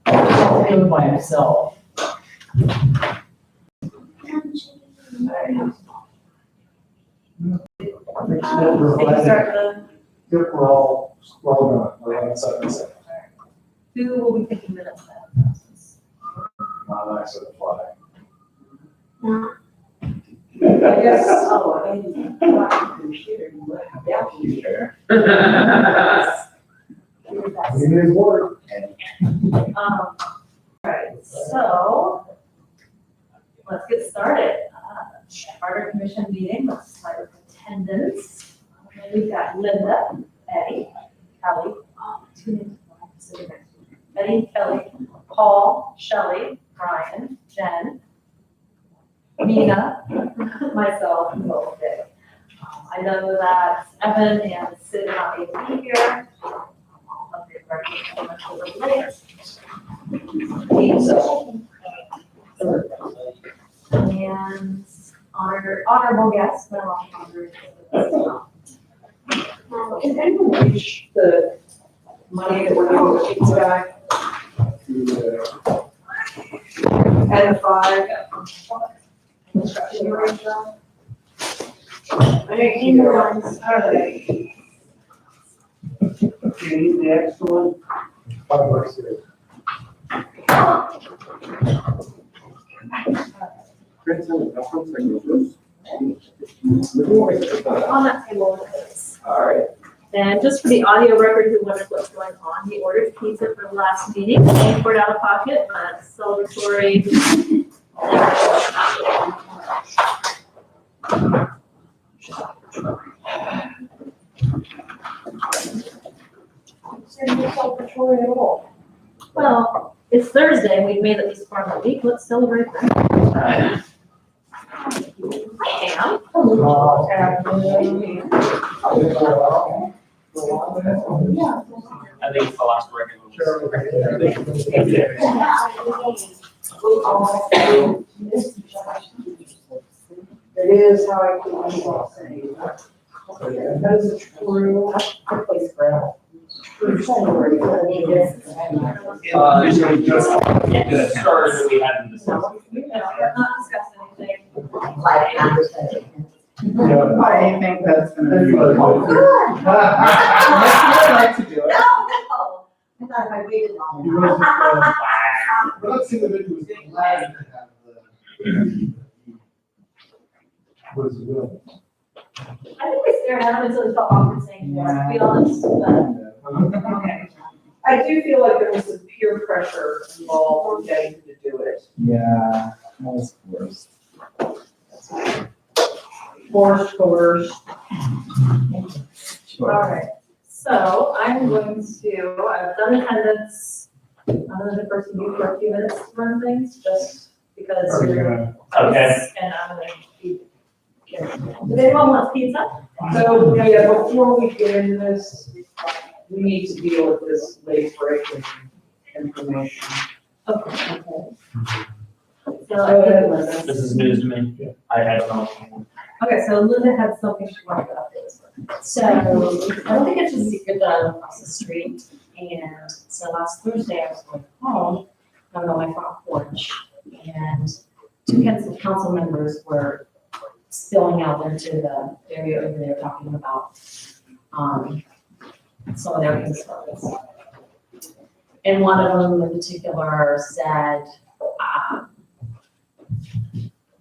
him by himself. Did you start the, Yep, we're all done. We're on 7-7. who will be taking minutes then? I said fly. I guess, oh, and computer, you have that computer. It is work. Alright, so let's get started. Charter Commission meeting, let's start with attendance. We've got Linda, Eddie, Kelly, two names, sitting next to me. Eddie, Kelly, Paul, Shelley, Brian, Jen, Mina, myself, and both Dave. I know that Evan and Sid are not able to be here. And honorable guests, well, Can anyone reach the money that we're giving the pizza guy and the 5? Can you reach that? I think either one's, are they? Do you need the extra one? $5 here. on that table. All right. And just for the audio record who wonders what's going on, he ordered pizza for the last meeting, paid for it out of pocket, celebratory. Well, it's Thursday, and we've made it this far in the week, let's celebrate that. Hi, Pam. I think it's the last record. It is how I keep myself saying. That is true. I play Scrabble. True story. It started, we hadn't discussed. We're not discussing anything. Like conversation. I think that's gonna be. Oh, good. I'd like to do No, it. no. I thought if I waited long You enough. guys, let's see the video. Was glad to have the. What is it doing? I think we stared at him until he felt awkward saying, yes, to be honest, but. Okay. I do feel like there was some peer pressure involved in getting him to do it. Yeah, that was worse. Forced, coerced. All right, so I'm going to, I've done attendance. I'm the person who for a few minutes to run things, just because Are you you're. gonna- Okay. And I'm gonna be. Does anyone want pizza? So, yeah, before we get into this, we need to deal with this late breaking information. Okay. Go So, ahead, Linda. This is news to me. I don't know. okay, so Linda had something she wanted to update us with. So I don't think it's a secret that I live across the street. And so last Thursday I was going home, I was on my front porch, and two council members were spilling out into the area over there talking about some of their concerns. And one of them in particular said,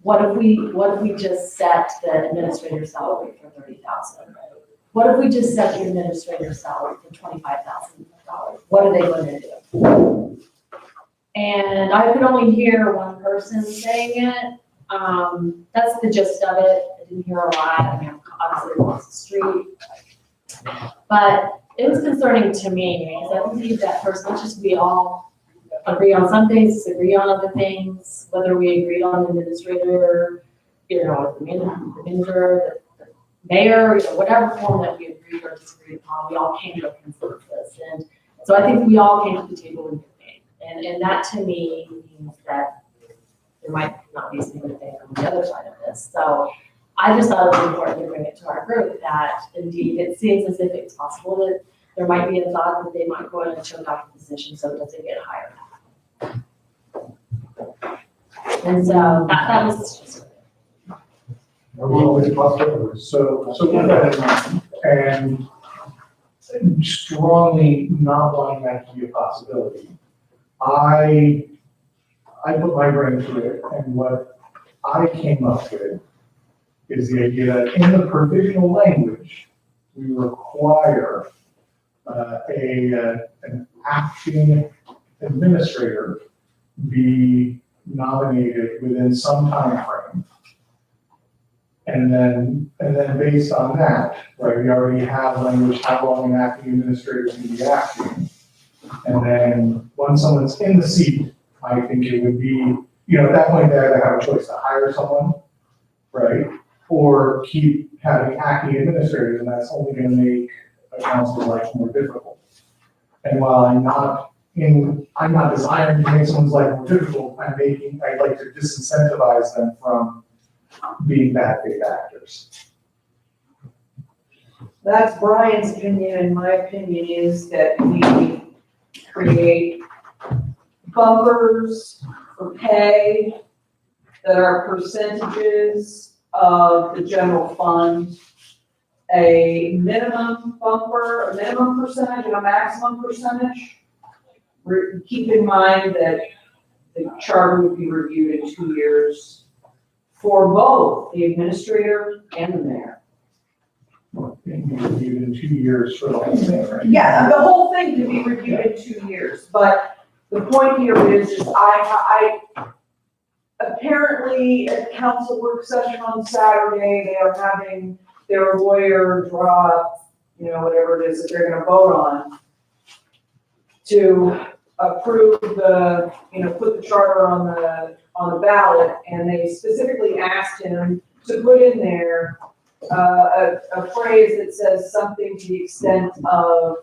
what if we just set the administrator's salary for $30,000? What if we just set the administrator's salary for $25,000? What are they going to do? And I could only hear one person saying it. That's the gist of it. I didn't hear a lot. I mean, obviously across the street. But it was concerning to me because I believe that first, let's just we all agree on some things, disagree on other things, whether we agreed on the administrator, the manager, the mayor, whatever form that we agreed or disagreed upon, we all came to a consensus. And so I think we all came to the table in good faith. And that to me means that there might not be some good faith on the other side of this. So I just thought it was important to bring it to our group that indeed it seems as if it's possible that there might be a thought that they might go ahead and choke off the position so it doesn't get hired. And so that was just. We're always possible. So with that in mind, and strongly not wanting that to be a possibility, I put my brain to it, and what I came up with is the idea that in the provisional language, we require an acting administrator be nominated within some time frame. And then based on that, right, we already have language, how long an acting administrator can be acting. And then once someone's in the seat, I think it would be, at that point, they either have a choice to hire someone, right? Or keep having acting administrators, and that's only gonna make a council's life more difficult. And while I'm not desiring to make someone's life more difficult, I'd like to disincentivize them from being bad faith actors. That's Brian's opinion, and my opinion is that we create bumpers for pay that are percentages of the general fund, a minimum bumper, a minimum percentage, and a maximum percentage. Keep in mind that the charter would be reviewed in 2 years for both the administrator and the mayor. Being reviewed in 2 years for the whole thing, right? Yeah, the whole thing can be reviewed in 2 years, but the point here is I apparently at the council work session on Saturday, they are having their lawyer draw up, whatever it is that they're gonna vote on to approve the, put the charter on the ballot, and they specifically asked him to put in there a phrase that says something to the extent of,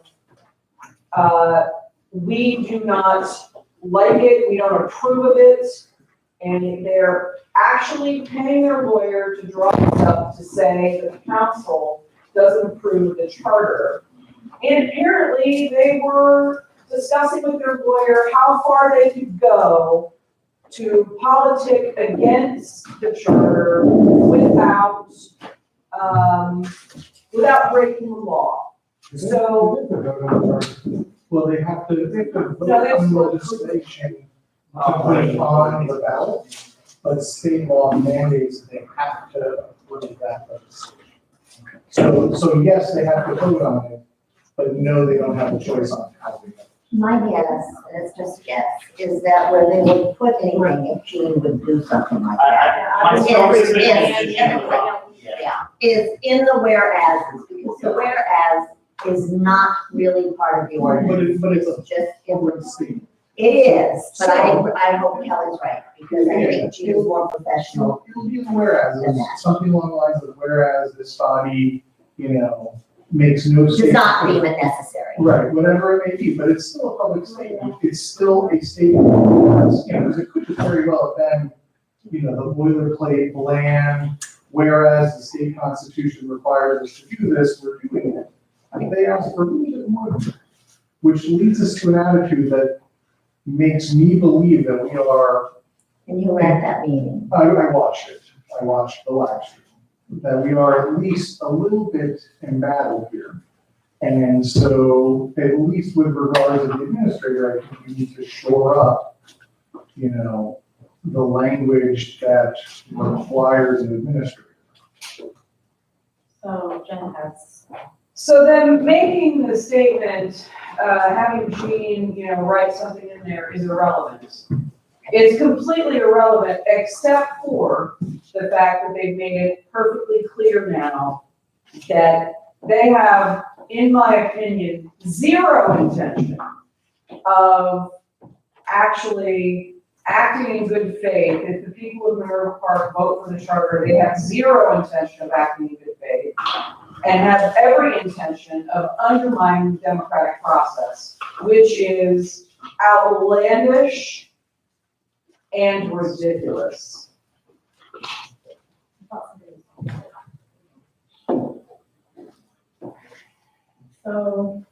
we do not like it, we don't approve of it, and they're actually paying their lawyer to draw this up to say that the council doesn't approve the charter. And apparently they were discussing with their lawyer how far they could go to politic against the charter without breaking the law. So, Well, they have to vote No, they have on to- legislation to put it on the ballot, but state law mandates that they have to approve that legislation. So yes, they have to vote on it, but no, they don't have a choice on how they vote. My guess, and it's just a guess, is that where they would put anything if Gene would do something like that. My strong Yes, suspicion yes, is yes. Yeah, is in the whereas, because the whereas is not really part of the ordinance. But it's a It's just, public statement. it is, but I hope Kelly's right, because I think Gene's more professional. It'll be the whereas, something along the lines of whereas this body, makes no Does statement. not deem it necessary. Right, whatever it may be, but it's still a public statement, it's still a statement, because it could just very well have been, the boilerplate bland, whereas the state constitution requires us to do this, we're doing it. I mean, they asked for a little bit more, which leads us to an attitude that makes me believe that we are, And you were at that meeting. I watched it, I watched the live stream, that we are at least a little bit embattled here. And so, at least with regard to the administrator, I think we need to shore up, the language that requires an administrator. So Jen has. so then making the statement, having Gene, write something in there is irrelevant. It's completely irrelevant, except for the fact that they've made it perfectly clear now that they have, in my opinion, zero intention of actually acting in good faith. If the people of Minerva Park vote for the charter, they have zero intention of acting in good faith and have every intention of undermining the democratic process, which is outlandish and ridiculous. So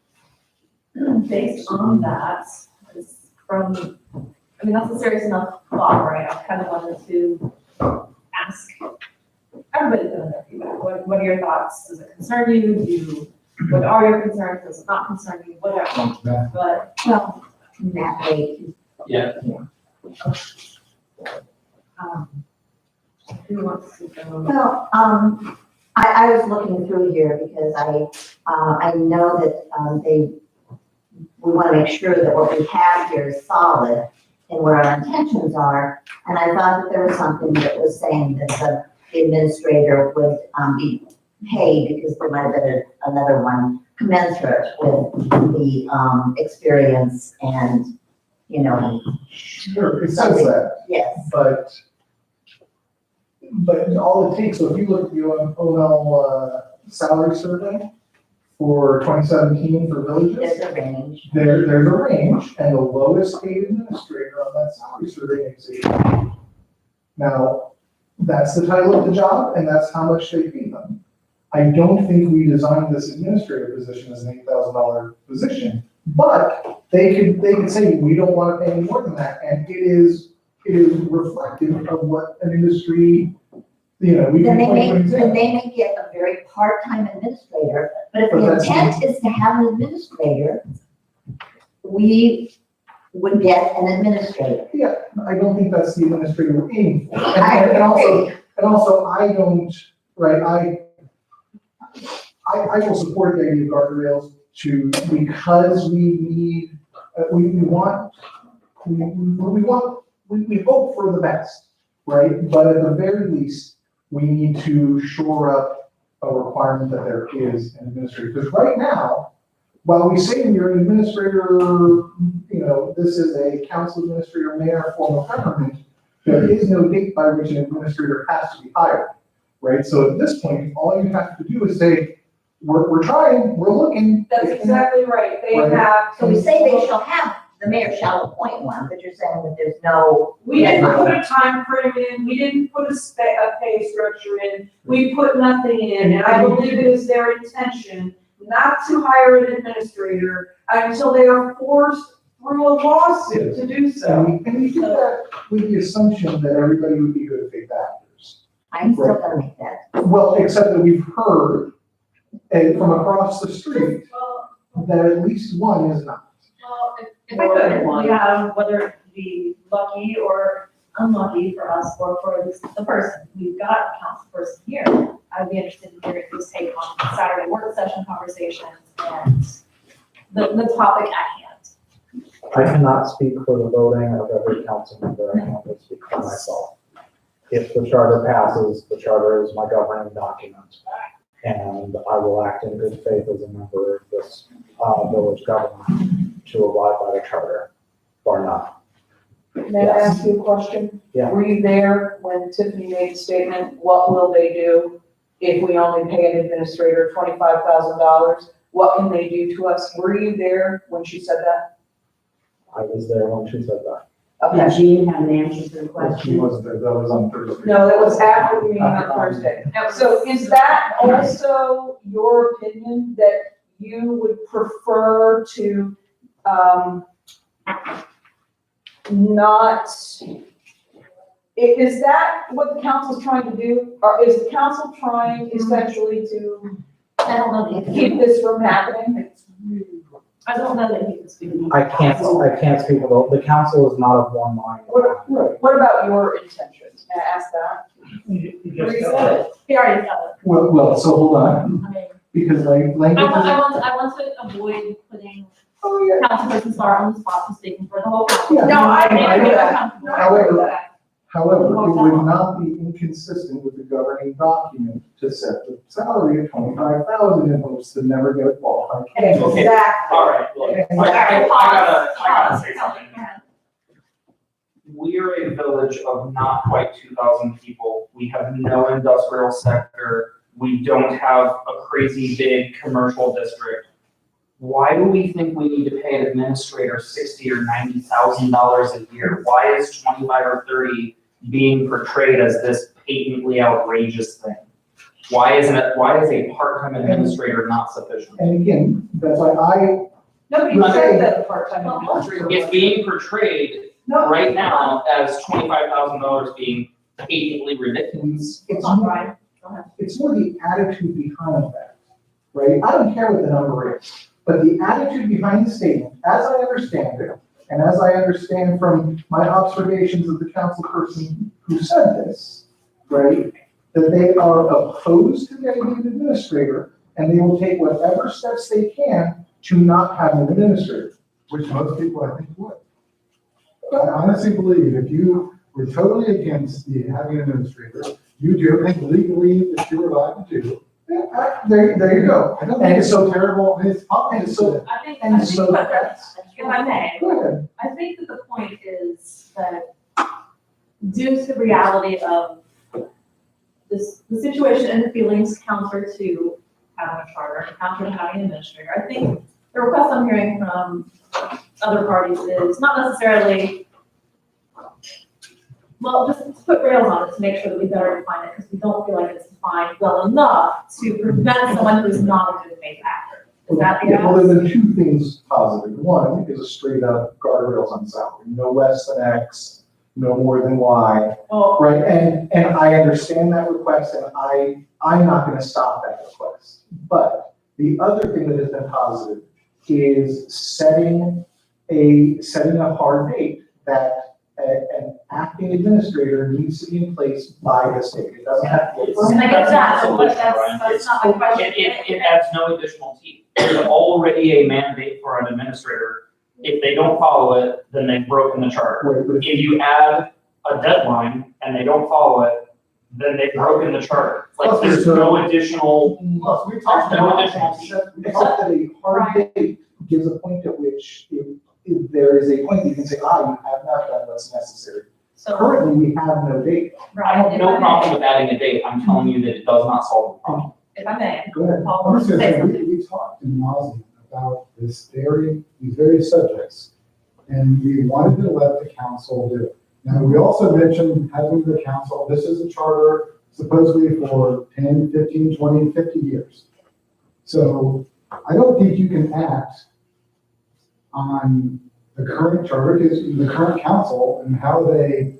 based on that, from I mean, that's a serious enough thought, right? I kind of wanted to ask everybody to their feedback. What are your thoughts? Does it concern you? What are your concerns? Does it not concern you? Whatever. But, well, That way, Yeah. who wants to go? well, I was looking through here because I know that, we want to make sure that what we have here is solid and where our intentions are. And I thought that there was something that was saying that the administrator would, be paid because there might have been another one commensurate with the, experience and, you know, Sure, it says that, yes. but all it takes, so if you look at the OML salary survey for 2017 for villages, There's a range. there's a range, and the lowest paid administrator on that salary survey is 8. Now, that's the title of the job, and that's how much they pay them. I don't think we designed this administrator position as an $8,000 position, but they could say, we don't want to pay any more than that, and it is reflective of what an industry, we Then can they point to may, an example. then they may get a very part-time administrator, but if But the that's- intent is to have an administrator, we would get an administrator. Yeah, I don't think that's the administrator we're aiming for. I And also, agree. I don't, right, I will support the idea of guardrails because we need, we hope for the best, right? But at the very least, we need to shore up a requirement that there is an administrator. Because right now, while we say you're an administrator, this is a council administrator, mayor, form of government, there is no date by which an administrator has to be hired, right? So at this point, all you have to do is say, we're trying, we're looking. That's exactly right. They Right. have. So we say they shall have, the mayor shall appoint one, but you're saying that there's no. We didn't put a time frame in, we didn't put a pay structure in, we put nothing in, and I believe it is their intention not to hire an administrator until they are forced through a lawsuit to do so. And we do that with the assumption that everybody would be good faith actors. I'm still gonna make that. Well, except that we've heard from across the street Well, that at least one is not. if I could, we have, whether it be lucky or unlucky for us or for the person, we've got a council person here. I'd be interested in hearing his take on Saturday work session conversations and the topic at hand. I cannot speak for the voting of every council member, I can only speak for myself. If the charter passes, the charter is my governing document, and I will act in good faith as a member of this village government to abide by the charter, or not. May I ask you a question? Yeah. Were you there when Tiffany made a statement, what will they do if we only pay an administrator $25,000? What can they do to us? Were you there when she said that? I was there when she said that. Okay. Jean have an answer to the She wasn't there, that was on Thursday. No, that was after the meeting on Thursday. So is that also your opinion that you would prefer to, not, is that what the council's trying to do? Or is the council trying essentially to I don't know the. keep this from happening? I don't know that he can speak. I can't speak about, the council is not of one mind. What about your intentions? May I ask that? He already said it. Well, so hold on, I mean, because language is. I want to avoid putting Councilperson Starr on the spot for speaking for the whole council. Yeah. No, I agree with that. Council. I agree with that. However, it would not be inconsistent with the governing document to set the salary at 25,000 in hopes to never get a qualified candidate. Exactly. All right, well, I gotta say something. We're a village of not quite 2,000 people. We have no industrial sector. We don't have a crazy big commercial district. Why do we think we need to pay an administrator $60,000 or $90,000 a year? Why is 25 or 30 being portrayed as this patently outrageous thing? Why is a part-time administrator not sufficient? And again, that's why Nobody said that the part-time administrator. It's being portrayed No, right now as $25,000 being patently ridiculous. It's on, more, Brian, go ahead. it's more the attitude behind that, right? I don't care what the number is, but the attitude behind the statement, as I understand it, and as I understand from my observations of the council person who said this, right? That they are opposed to the idea of an administrator, and they will take whatever steps they can to not have an administrator. Which most people, I think, would. I honestly believe if you were totally against the having an administrator, you do everything legally that you're allowed to do. There you go. I don't think it's so terrible, and it's And obvious. so, I think, and I think so what that's, if I may, go ahead. I think that the point is that due to the reality of this, the situation and the feelings counter to having a charter, counter to having an administrator, I think the request I'm hearing from other parties is not necessarily, well, just put rails on it to make sure that we better define it, because we don't feel like it's defined well enough to prevent someone who's not a good faith actor. Is that the Yeah, well, case? there are two things positive. One is a straight up guardrails on salary, no less than X, no more than Y, Well, right? And I understand that request, and I'm not gonna stop that request. But the other thing that has been positive is setting a hard date that an acting administrator needs to be in place by the state. It doesn't have to be. and I get that, but Solution, that's Brian. not my question. It adds no additional teeth. There's already a mandate for an administrator. If they don't follow it, then they've broken the charter. Right, but if If you add a deadline and they don't follow it, then they've broken the charter. Like, there's no additional, Plus, we talked No about, additional we thought that a hard date gives a point at which if there is a point, you can say, you have not done what's necessary. So, Currently, we have no date. I Brian, have if no I problem may, with adding a date. I'm telling you that it does not solve the problem. if I may, Go ahead. Paul I'm wants just to gonna say say, something. we talked in nauseam about these very subjects, and we wanted to let the council do it. Now, we also mentioned having the council, this is a charter supposedly for 10, 15, 20, 50 years. So I don't think you can act on the current charter, because the current council and how they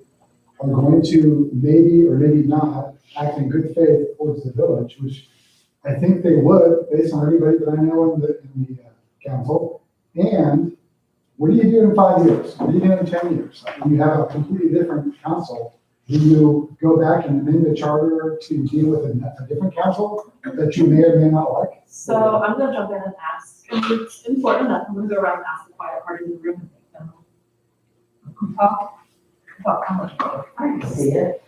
are going to maybe or maybe not act in good faith towards the village, which I think they would, based on everybody that I know in the council. And what do you do in 5 years? What do you do in 10 years? When you have a completely different council, do you go back and amend the charter to deal with a different council that you may or may not like? So I'm gonna jump in and ask, and it's important enough, I'm gonna go around and ask the quiet part in the room and make them talk how much. I can see it.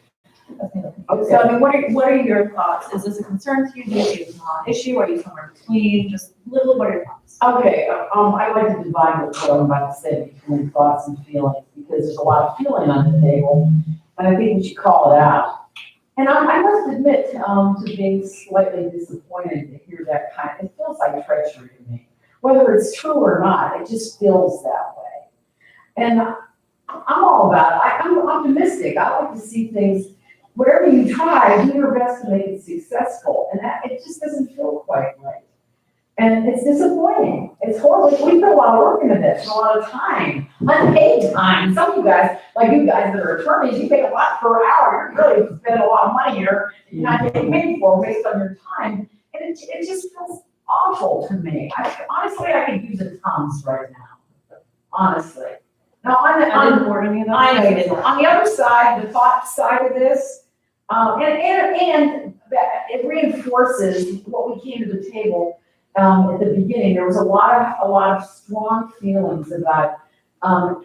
So I mean, what are your thoughts? Is this a concern to you? Do you think it's a non-issue? Are you somewhere between? Just literally, what are your thoughts? Okay, I like to divide what I'm about to say between thoughts and feelings, because there's a lot of feeling on the table, and I think we should call it out. And I must admit, to being slightly disappointed to hear that it feels like treachery to me. Whether it's true or not, it just feels that way. And I'm all about it. I'm optimistic. I like to see things, whatever you try, do your best to make it successful, and it just doesn't feel quite right. And it's disappointing. It's horrible. We put a lot of work into this, and a lot of time, unpaid time. Some of you guys, like you guys that are attorneys, you pay a lot per hour. You're really spending a lot of money here. You're not getting paid for based on your time. And it just feels awful to me. Honestly, I could use a Tums right now. Honestly. Now, I didn't board any of that. I know you didn't. On the other side, the thought side of this, and that it reinforces what we came to the table at the beginning. There was a lot of strong feelings about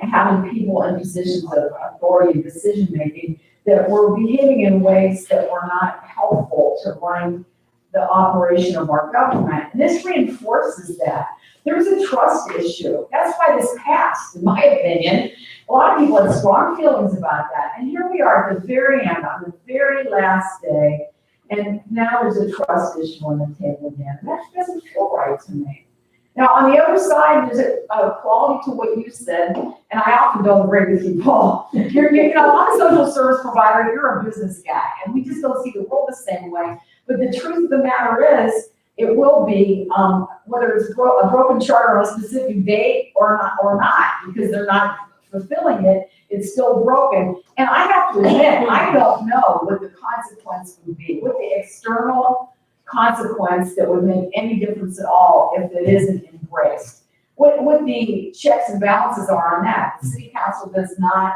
having people in positions of authority and decision making that were behaving in ways that were not helpful to running the operation of our government. And this reinforces that. There's a trust issue. That's why this passed, in my opinion. A lot of people had strong feelings about that. And here we are at the very end, on the very last day, and now there's a trust issue on the table again. And that doesn't feel right to me. Now, on the other side, there's a quality to what you said, and I often don't agree with you, Paul. I'm a social service provider, you're a business guy, and we just don't see the world the same way. But the truth of the matter is, it will be, whether it's a broken charter on a specific date or not, because they're not fulfilling it, it's still broken. And I have to admit, I don't know what the consequence would be, what the external consequence that would make any difference at all if it isn't embraced. What the checks and balances are on that. The city council does not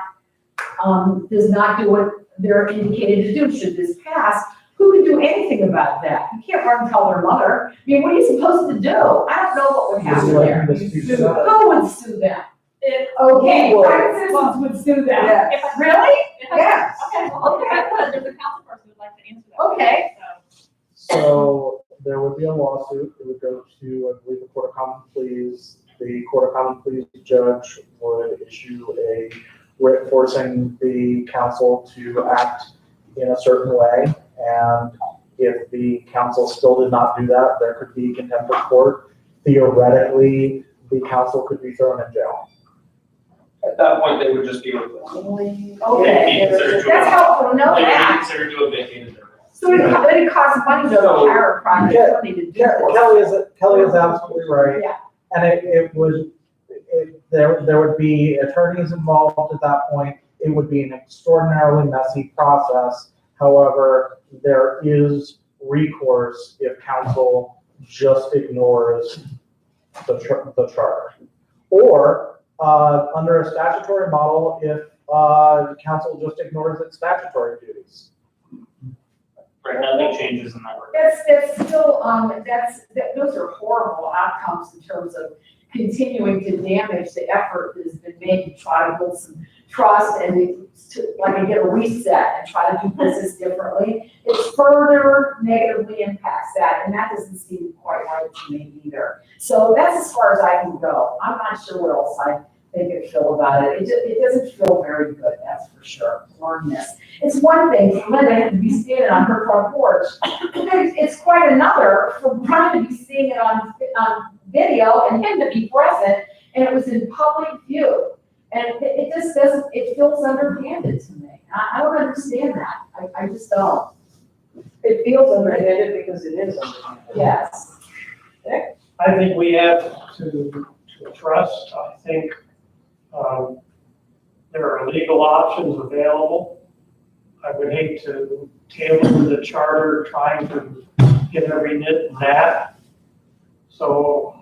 do what they're indicated to do. Should this pass, who can do anything about that? You can't run and tell their mother. I mean, what are you supposed to do? I don't know what would happen there. Who would sue them? Okay, private citizens would sue them. Yes. Really? Yes. Okay, well, okay, there's a council person who'd like to answer that. Okay. So there would be a lawsuit, it would go to, I believe, the Court of Common Pleas. The Court of Common Pleas judge would issue a writ forcing the council to act in a certain way. And if the council still did not do that, there could be contempt of court. Theoretically, the council could be thrown in jail. At that point, they would just be replaced. Okay, that's helpful to know They would be that. considered to have vacated their. So it costs money to hire a private attorney to do this. Kelly is absolutely right. Yeah. And there would be attorneys involved at that point. It would be an extraordinarily messy process. However, there is recourse if council just ignores the charter. Or, under a statutory model, if, council just ignores its statutory duties. Right, nothing changes in that regard. That's still, those are horrible outcomes in terms of continuing to damage the effort that has been made to try to build some trust and to, like, get a reset and try to do business differently. It further negatively impacts that, and that doesn't seem quite right to me either. So that's as far as I can go. I'm not sure what else I think and feel about it. It doesn't feel very good, that's for sure, learn this. It's one thing for Linda to be standing on her front porch. It's quite another for Brian to be seeing it on video and him to be present, and it was in public view. And it just doesn't, it feels underhanded to me. I don't understand that. I just don't. It feels underhanded because it is underhanded. Yes. I think we have to trust. I think there are legal options available. I would hate to tailor the charter trying to get every nit and nat. So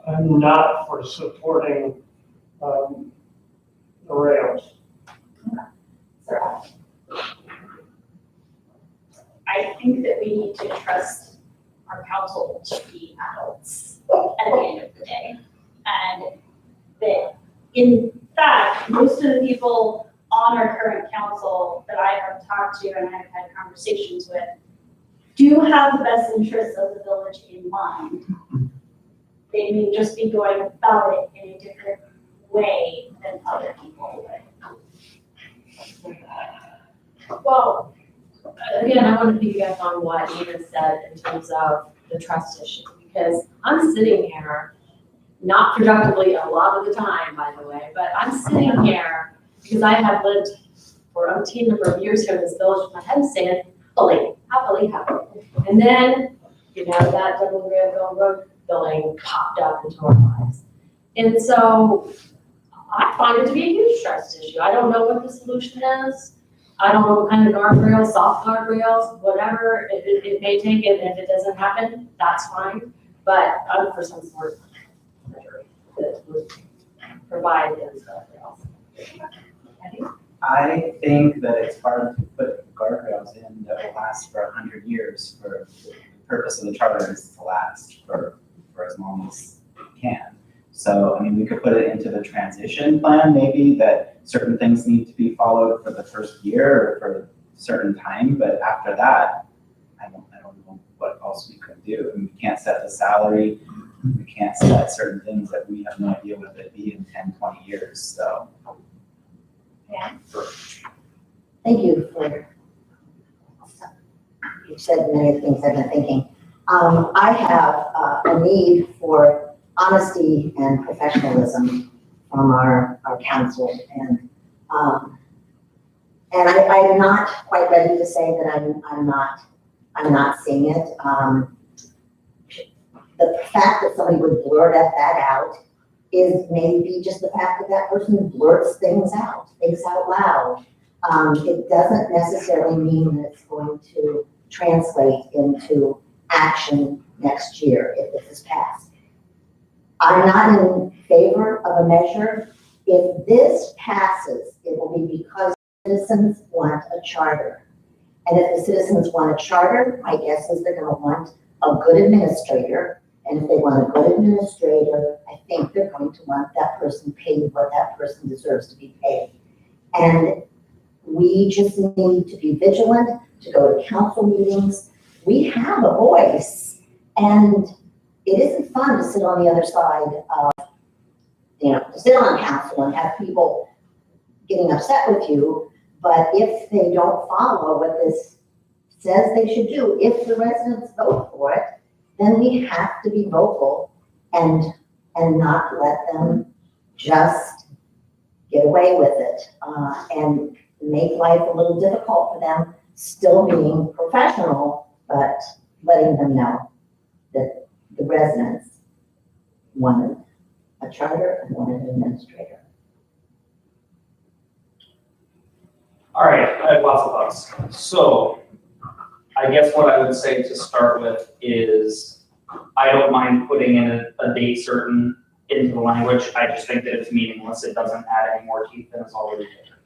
I'm not for supporting the rails. I think that we need to trust our council to be adults at the end of the day. And that, in fact, most of the people on our current council that I have talked to and I've had conversations with do have the best interests of the village in mind. They may just be going about it in a different way than other people would. Well, again, I want to piggyback on what Ian said in terms of the trust issue, because I'm sitting here, not productively a lot of the time, by the way, but I'm sitting here because I have lived for a umpteen number of years here in this village with my head sand, happily. And then, that double Granville Road building popped up into our lives. And so I find it to be a huge trust issue. I don't know what the solution is. I don't know what kind of guardrails, soft guardrails, whatever it may take, and if it doesn't happen, that's fine. But I'm for some sort of measure that would provide those guardrails. I think that it's hard to put guardrails in that will last for 100 years. For the purpose of the charter is to last for as long as it can. So, we could put it into the transition plan, maybe that certain things need to be followed for the first year or for a certain time, but after that, I don't know what else we could do. We can't set the salary, we can't set certain things that we have no idea what they'd be in 10, 20 years, so. Yeah. Thank you for, you've said many things I've been thinking. I have a need for honesty and professionalism from our council, and I'm not quite ready to say that I'm not seeing it. The fact that somebody would blurt that out is maybe just the fact that that person blurts things out, thinks out loud. It doesn't necessarily mean that it's going to translate into action next year if this is passed. I'm not in favor of a measure. If this passes, it will be because citizens want a charter. And if the citizens want a charter, my guess is they're gonna want a good administrator. And if they want a good administrator, I think they're going to want that person paid what that person deserves to be paid. And we just need to be vigilant, to go to council meetings. We have a voice, and it isn't fun to sit on the other side of, to sit on council and have people getting upset with you. But if they don't follow what this says they should do, if the residents vote for it, then we have to be vocal and not let them just get away with it, and make life a little difficult for them, still being professional, but letting them know that the residents wanted a charter and wanted an administrator. All right, I have lots of thoughts. So I guess what I would say to start with is I don't mind putting in a date certain into the language. I just think that it's meaningless. It doesn't add any more teeth than it's already there.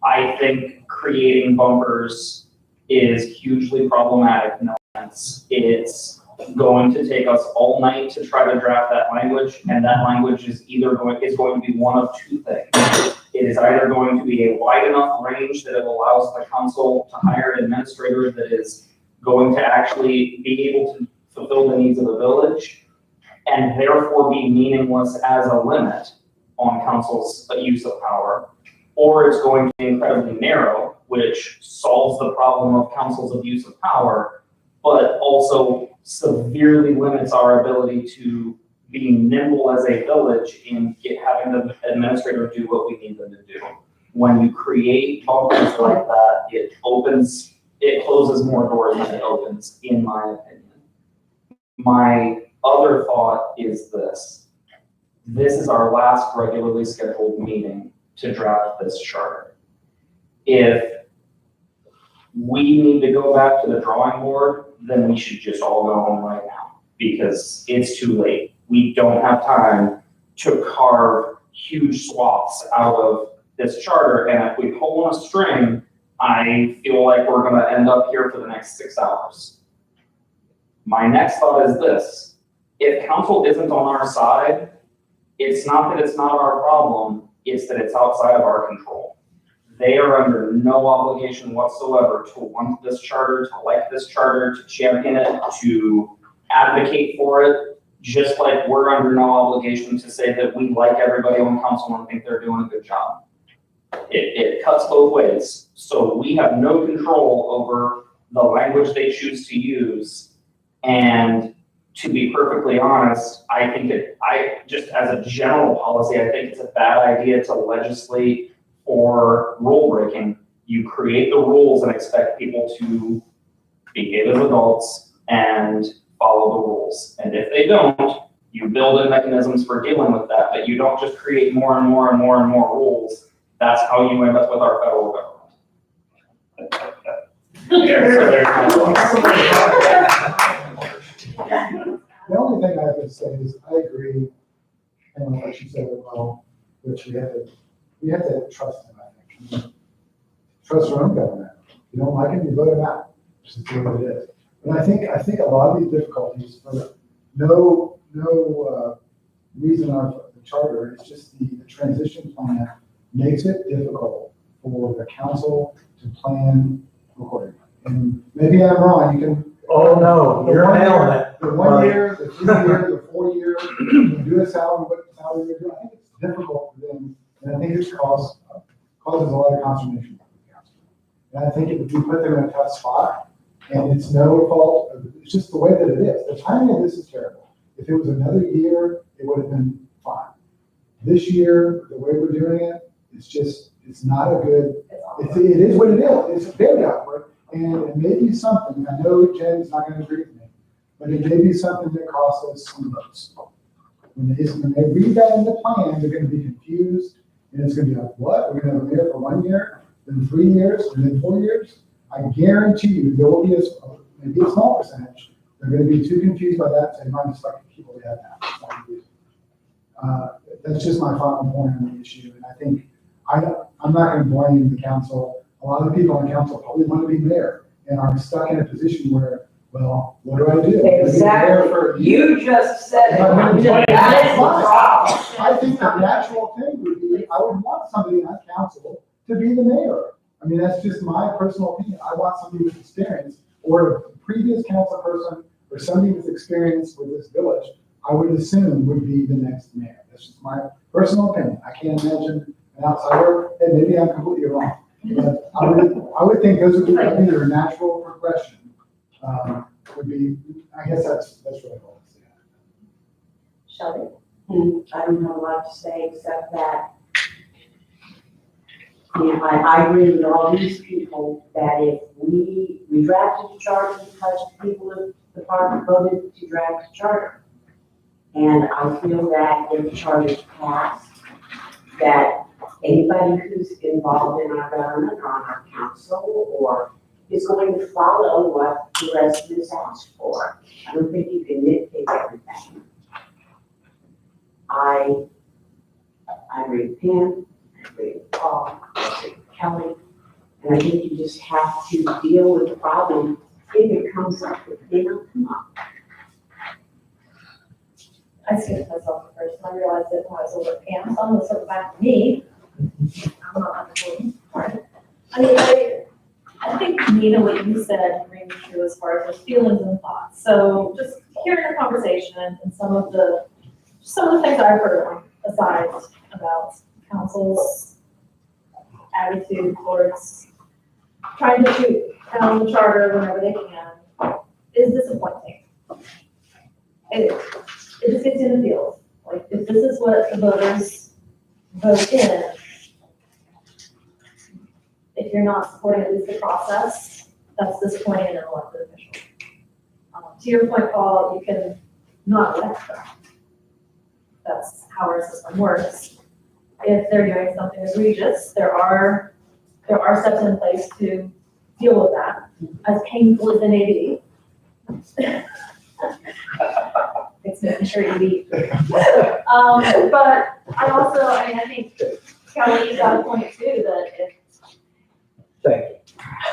I think creating bumpers is hugely problematic. No offense. It's going to take us all night to try to draft that language, and that language is going to be one of two things. It is either going to be a wide enough range that it allows the council to hire an administrator that is going to actually be able to fulfill the needs of the village, and therefore be meaningless as a limit on council's use of power, or it's going to be incredibly narrow, which solves the problem of council's abuse of power, but also severely limits our ability to be nimble as a village in having the administrator do what we need them to do. When you create bumpers like that, it closes more doors than it opens, in my opinion. My other thought is this. This is our last regularly scheduled meeting to draft this charter. If we need to go back to the drawing board, then we should just all go home right now, because it's too late. We don't have time to carve huge swaths out of this charter, and if we pull on a string, I feel like we're gonna end up here for the next 6 hours. My next thought is this: if council isn't on our side, it's not that it's not our problem, it's that it's outside of our control. They are under no obligation whatsoever to want this charter, to like this charter, to champion it, to advocate for it, just like we're under no obligation to say that we like everybody on council and think they're doing a good job. It cuts both ways. So we have no control over the language they choose to use. And to be perfectly honest, I just as a general policy, I think it's a bad idea to legislate for rule breaking. You create the rules and expect people to behave as adults and follow the rules. And if they don't, you build in mechanisms for dealing with that, but you don't just create more and more and more and more rules. That's how you end up with our federal government. The only thing I have to say is I agree, and what you said as well, which we have to trust them, I think. Trust our own government. If you don't like it, you vote it out. Just the way it is. But I think a lot of these difficulties, for no reason of the charter, it's just the transition plan makes it difficult for the council to plan accordingly. And maybe I'm wrong, you can. Oh, no, you're nailing it. The 1 year, the 2 year, the 4 year, you do a salary, what salary you're doing. I think it's difficult for them, and I think it causes a lot of consternation for the council. And I think it would put them in a tough spot, and it's no fault, it's just the way that it is. The timing of this is terrible. If it was another year, it would have been fine. This year, the way we're doing it, it's not a good, it is what it is. It's very awkward. And it may be something, I know Jen's not gonna agree with me, but it may be something that costs us some votes. when they read that in the plan, they're gonna be confused, and it's gonna be like, what? We're gonna have a mayor for 1 year, then 3 years, and then 4 years? I guarantee you, there will be maybe a small percentage, they're gonna be too confused by that, so they might just like the people we have now. That's just my final point on the issue, and I think, I'm not gonna blame the council. A lot of the people on the council probably want to be mayor, and are stuck in a position where, well, what do I do? Exactly. You just said it. That is the problem. I think the natural thing would be, I would want somebody on council to be the mayor. I mean, that's just my personal opinion. I want somebody with experience, or a previous council person, or somebody with experience with this village, I would assume would be the next mayor. That's just my personal opinion. I can't imagine an outsider, and maybe I'm completely wrong. But I would think those would be, I think, their natural progression, would be, I guess that's what I want to say. Shelby? I don't have a lot to say except that, I agree with all these people that if we drafted the charter because people of the park voted to draft the charter. And I feel that if the charter is passed, that anybody who's involved in our government or on our council or is going to follow what the residents asked for. I don't think you can nitpick everything. I agree with Pam, I agree with Paul, I agree with Kelly, and I think you just have to deal with the problem if it comes up, if they don't come up. I skipped myself first, and I realized that when I was over at Pam, so I'm gonna circle back to me. I'm not on the board, sorry. I mean, I think, Nina, what you said rings true as far as those feelings and thoughts. So just hearing the conversation and some of the things I've heard on the sides about council's attitude towards trying to shoot down the charter whenever they can is disappointing. It just gets in the feels. Like, if this is what the voters vote in, if you're not supporting at least the process, that's disappointing in an elected official. To your point, Paul, you can not elect them. That's how our system works. If they're doing something egregious, there are steps in place to deal with that, as painful as it may be. It's making sure you eat. But I also, I think, Kelly, you got a point too, that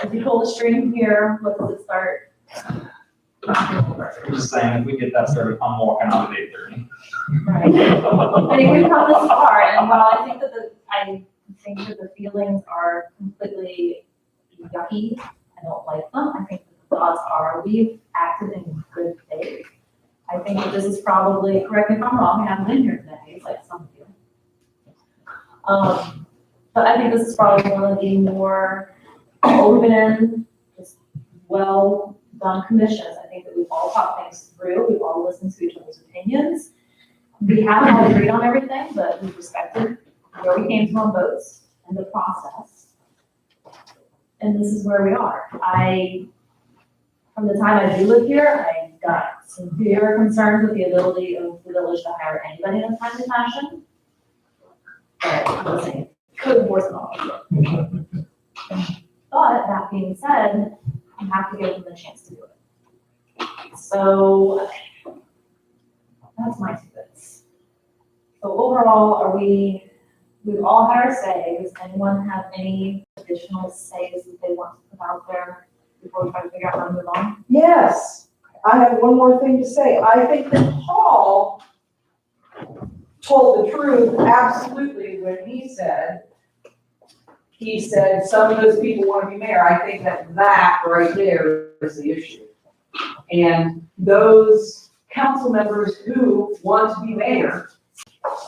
if you pull the string here, what does it start? I'm just saying, if we get that started, I'm walking out at 8:30. Right. I think we've come this far, and while I think that the feelings are completely yucky, I don't like them. I think that the thoughts are, we've acted in good faith. I think that this is probably, correct me if I'm wrong, I haven't been here for decades, like some of you. But I think this is probably one of the more open, just well done commissions. I think that we've all talked things through, we've all listened to each other's opinions. We haven't all agreed on everything, but we've respected where we came to on votes and the process. And this is where we are. From the time I do live here, I got severe concerns with the ability of the village to hire anybody in a timely fashion. But I'm just saying, couldn't force it on. But that being said, you have to give them the chance to do it. So that's my 2 bits. So overall, we've all had our say. Does anyone have any additional says that they want to put out there before we try to figure out how to move on? Yes, I have one more thing to say. I think that Paul told the truth absolutely when he said some of those people want to be mayor. I think that right there is the issue. And those council members who want to be mayor,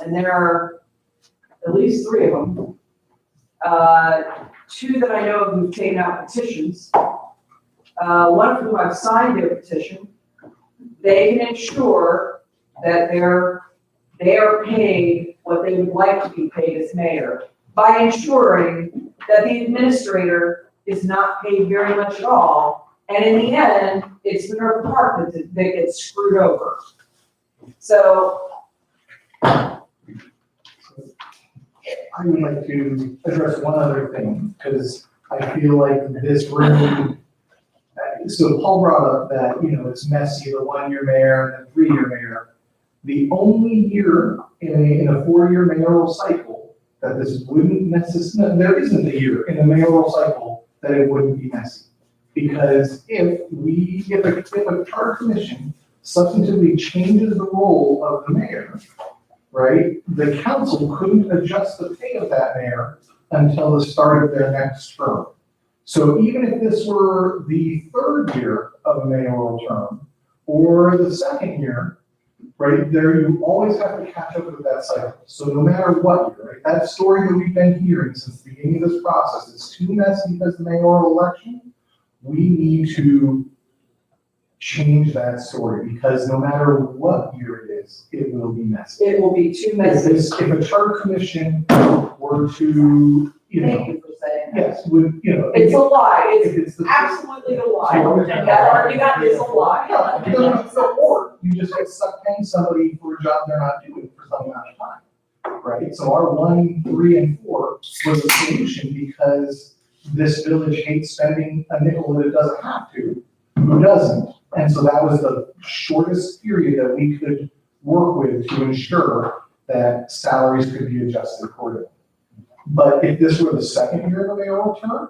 and there are at least 3 of them, 2 that I know of who've taken out petitions, one of whom I've signed their petition, they can ensure that they are paid what they would like to be paid as mayor by ensuring that the administrator is not paid very much at all. And in the end, it's Minerva Park that gets screwed over. So I would like to address one other thing, because I feel like this room, so Paul brought up that, it's messy, the 1-year mayor and the 3-year mayor. The only year in a 4-year mayoral cycle that this wouldn't necessarily, there isn't a year in a mayoral cycle that it wouldn't be messy. Because if a charter commission substantively changes the role of the mayor, right, the council couldn't adjust the pay of that mayor until the start of their next term. So even if this were the 3rd year of a mayoral term, or the 2nd year, right, there you always have to catch up with that cycle. So no matter what year, right, that story that we've been hearing since the beginning of this process, it's too messy because the mayoral election, we need to change that story, because no matter what year it is, it will be messy. It will be too messy. If a charter commission were to, Thank you for saying that. yes, would, It's a lie, it's if it's the. absolutely a lie. And that argument is a lie. Or you just get stuck paying somebody for a job they're not doing for some amount of time, right? So our 1, 3, and 4 was a solution because this village hates spending a nickel that it doesn't have to. Who doesn't? And so that was the shortest period that we could work with to ensure that salaries could be adjusted accordingly. But if this were the 2nd year of the mayoral term,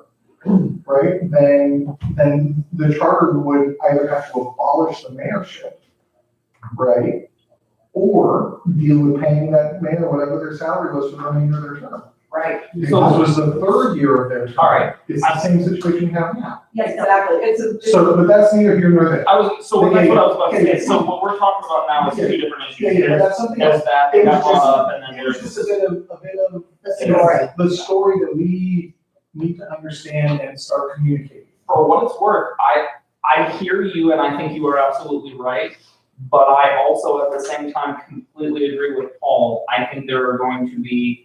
right, then the charter would either have to abolish the mayorship, right, or deal with paying that mayor whatever their salary was for the remainder of their term. Right. If this was the 3rd year of their term, All right. it's the same situation you have now. Yes, exactly, So, but that's neither here nor there. That's what I was about to say. So what we're talking about now is 2 different Yeah, issues. yeah, that's something There's else. that, It was got brought just- up, and then There's there's. just a bit of The story. the story that we need to understand and start communicating. For what it's worth, I hear you and I think you are absolutely right. But I also at the same time completely agree with Paul. I think there are going to be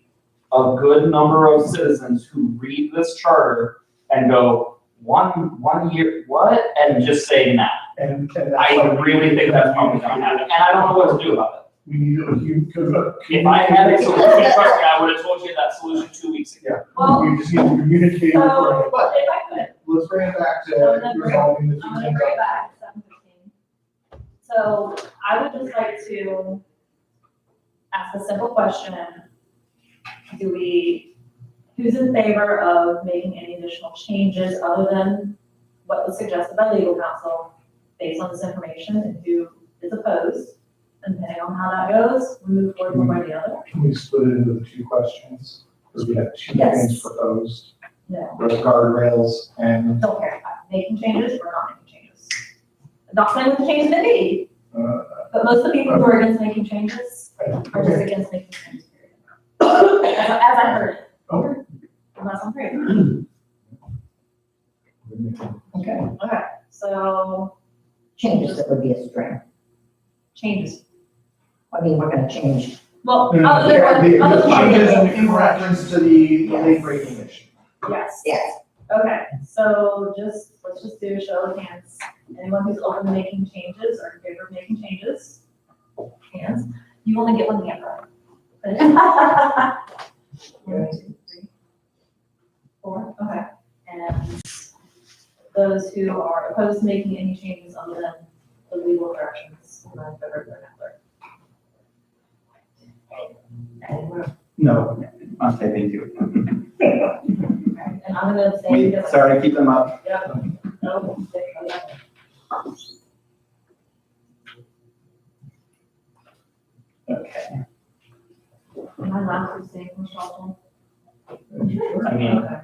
a good number of citizens who read this charter and go, one year, what? And just say nah. And that's I why we really need think to that's probably gonna happen, and I don't know what to do about it. We need to, If I had a solution, trust me, I would have told you that solution 2 weeks ago. Well, we just need to communicate. so, But if I could, let's bring it back I'm to gonna resolving the 2 I'm gonna things. bring it back, 7:15. So I would just like to ask a simple question. Who's in favor of making any additional changes other than what was suggested by legal counsel based on this information, and who is opposed? And depending on how that goes, we move forward one way or the other. Can we split it into the 2 questions? Because we have 2 Yes. things proposed. No, Those guardrails and, don't care about making changes or not making changes. Not saying what the change may be, but most of the people who are against making changes are just against making changes, period. As I heard it. Okay. Unless I'm crazy. Okay, so Changes that would be a string. changes. I mean, we're gonna change. Well, No, other than the other changes than- in reference to the late breaking issue. Yes. Yes. Okay, so let's just do a show of hands. Anyone who's open to making changes or in favor of making changes? Hands. You only get one hand, right? 1, 2, 3, 4, okay. And those who are opposed to making any changes other than the legal directions, I'm in favor of their number. And No, I'll say thank you. I'm gonna say. We, because- sorry, keep them up. Yep. No, Okay. am I allowed to say from Charlton? I mean, Okay.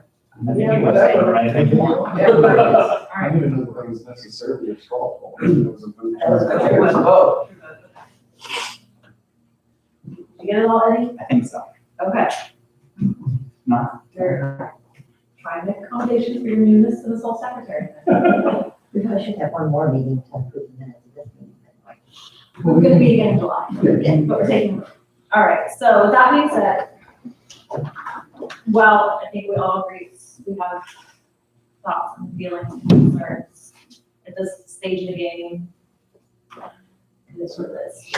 I think you would say, right? Everybody is. All I right. didn't even know that was necessarily a straw poll. It was a vote. That was a It was a vote. Did you get it all, Eddie? I think so. Okay. No? You're trying to make accommodations for your newness to the sole secretary. We probably should have one more meeting to approve the minutes of this meeting. We're gonna be again in July, Yeah. but we're taking, all right, so with that being said, well, I think we all agree, we have thoughts and feelings and concerns at this stage of the game. It is what it is.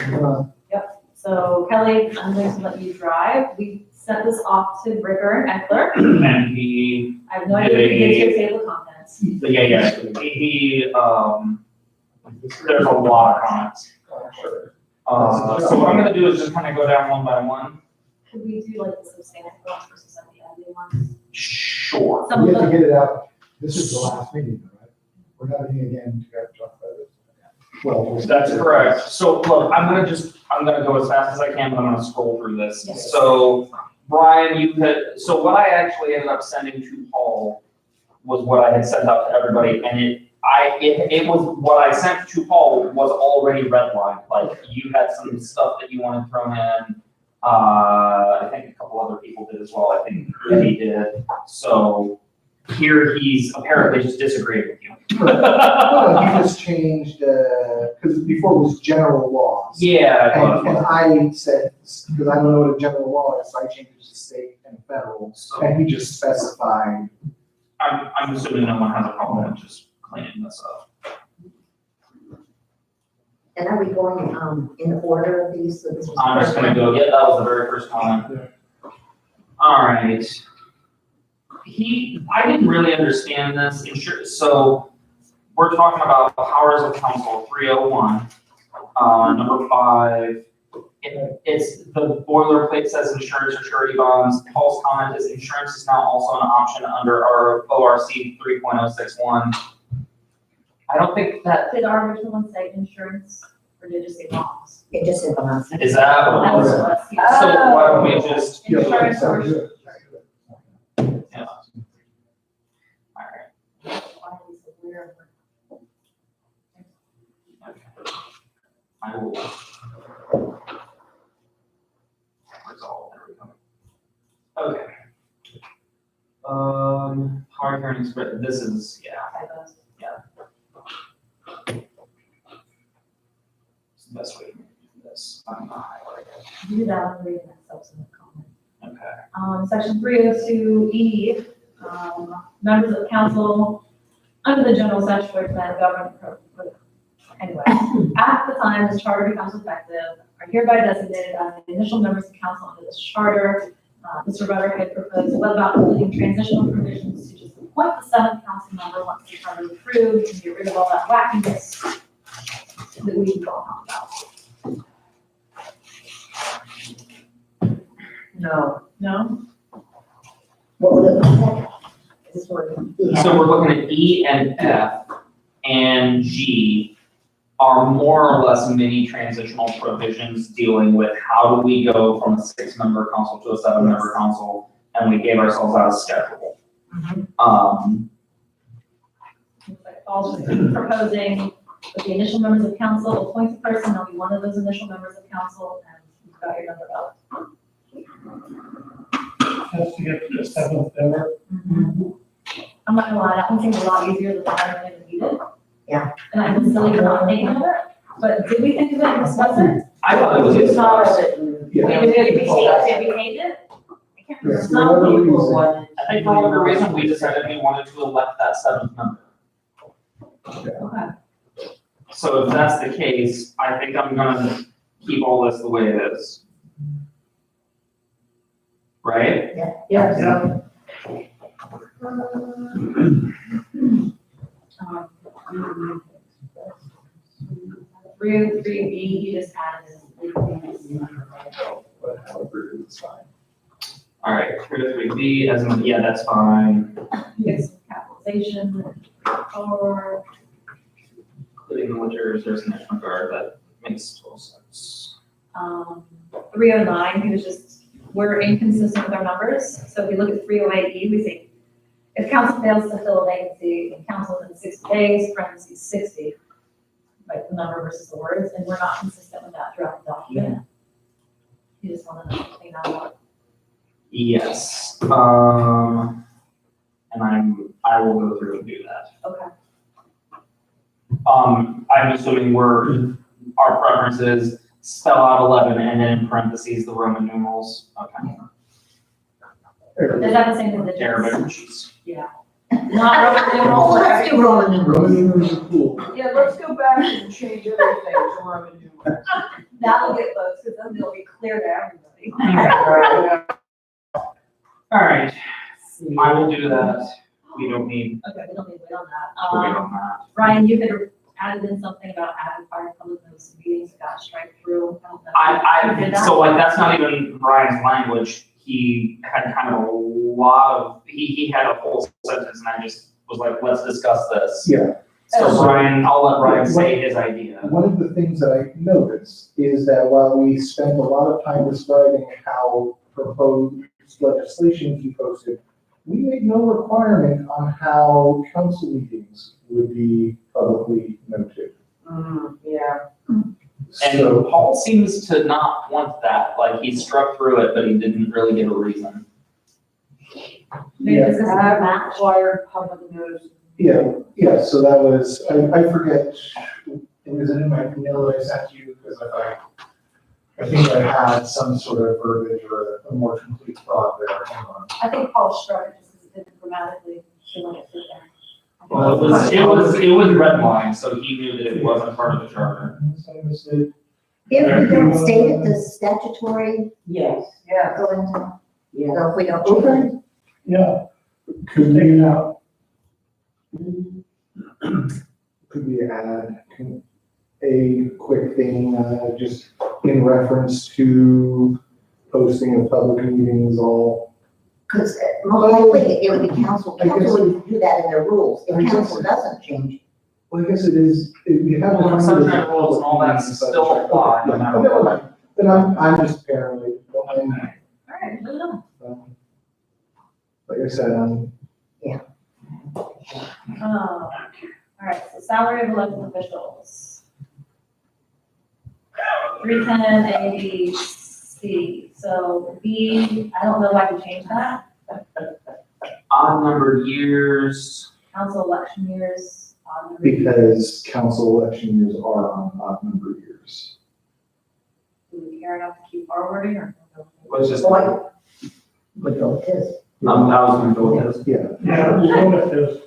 So Kelly, I'm going to let you drive. We sent this off to Ricker and Eckler. And he, I have no idea if he gets your table of contents. yeah, there's a lot of comments. So what I'm gonna do is just kind of go down one by one. Could we do like the substantive ones versus some of the other ones? Sure. Some We of have to the, get it out. This is the last meeting, right? We're not meeting again to talk about it. Well, That's correct. So look, I'm gonna go as fast as I can, but I'm gonna scroll through this. Yes. So Brian, so what I actually ended up sending to Paul was what I had sent out to everybody, and it was, what I sent to Paul was already redlined, like you had some stuff that you wanted thrown in. I think a couple other people did as well, I think Eddie did. So here he's apparently just disagreeing with you. No, you just changed, because before it was general laws. Yeah, it was. And I said, because I don't know what a general law is, so I changed it to state and federal, So and he just specified. I'm assuming no one has a problem with just cleaning this up. And are we going, in order of these? So this was I'm just gonna go, yeah, that was the very first comment. All right. I didn't really understand this, so we're talking about powers of council, 301. Number 5, it's the boilerplate says insurance or surety bonds. Paul's comment is insurance is now also an option under our ORC 3.061. I don't think that, did our original one say insurance or did it just say bonds? It just said bonds. is that what That it was was? us, yeah. So why don't we just, Insurance or. Good. yeah. All right. I will. Resolve, there we go. Okay. Power hearing spread, this is, yeah. It's the best way to do this. I'm gonna highlight it. Do that on the next substantive comment. Okay. Section 302E, members of council, under the general statutory plan of government, anyway, at the time this charter becomes effective, are hereby designated as the initial members of council under this charter. Mr. Rutter had proposed, what about including transitional provisions to just appoint the 7th council member once the charter is approved and get rid of all that wackiness that we've all talked about? No. No? What would it look like? Is this working? So we're looking at E and F and G are more or less mini transitional provisions dealing with how do we go from a 6-member council to a 7-member council, and we gave ourselves out a schedule. Looks like Paul's just proposing that the initial members of council appoint a person, they'll be one of those initial members of council, and you've got your number up. Has to get to the 7th member. I'm not gonna lie, that one seems a lot easier than the other one we did. Yeah. And I was silly for not thinking of it, but did we think of it and discuss it? I thought it was We just. thought of it and. Did we hate it? I can't remember. Yes, Some people wanted. I think for whatever reason, we decided we wanted to elect that 7th member. Okay. So if that's the case, I think I'm gonna keep all this the way it is. Right? Yeah, so. Um, 303B, he just added this. But however, it's fine. All right, 303B, as in, yeah, that's fine, Yes, capitalization, or, including the winters, there's National Guard, that makes total sense. 309, he was just, we're inconsistent with our numbers. So if we look at 308E, we say, if council fails to fill a vacancy in council within 60 days, parentheses 60, like the number versus the words, and we're not consistent with that throughout the document. You just want to know, clean that up. Yes, and I will go through and do that. Okay. I'm assuming our preference is spell out 11 and then in parentheses the Roman numerals. Okay. Is that the same as the Arabic, jeez. Not Roman numerals. Well, let's do Roman numerals. Roman numerals are cool. Yeah, let's go back and change everything to Roman numerals. That'll get votes, because then they'll be clear to everybody. All right, I will do that. We don't need Okay, we don't need to wait on to that. wait on that. Ryan, you had added in something about adding fire public notice meetings, got strike through. I don't know. You did that? So like, that's not even Ryan's language. He had kind of a lot of, he had a whole sentence and I just was like, let's discuss this. Yeah. So Ryan, I'll let Ryan say his idea. One of the things that I noticed is that while we spent a lot of time describing how proposed legislation he posted, we made no requirement on how council meetings would be publicly noted. Yeah. And So, Paul seems to not want that, like he struck through it, but he didn't really give a reason. Maybe yeah, this is a Have match. required public notice. yeah, so that was, I forget, was it in my email that I sent you? Because I think I had some sort of verbiage or a more complete thought there. Hang on. I think Paul struck it just because it didn't grammatically feel like it fit there. Well, it was redlined, so he knew that it wasn't part of the charter. If we don't state it, does statutory Yes, Yeah. go into, yes. so if we don't change it? Yeah. Could Take it we, out. could we add a quick thing, just in reference to posting of public meetings all? Because most likely it would be council I guess- would do that in their rules. I If guess- council doesn't change, Well, I guess it is, you have. Well, sunshine rules and all that still apply, no matter Never what. mind. Then I'm just paranoid. Don't mind me. All right, move on. Like I said, All right, so salary of elected officials. 310 A, B, C, so B, I don't know if I can change that. Odd numbered years, Council election years, odd number. because council election years are on odd number years. Do we care enough to keep forwarding or? let's just, what would go with this? I was gonna go with this. Yeah. Yeah, we'll go with this.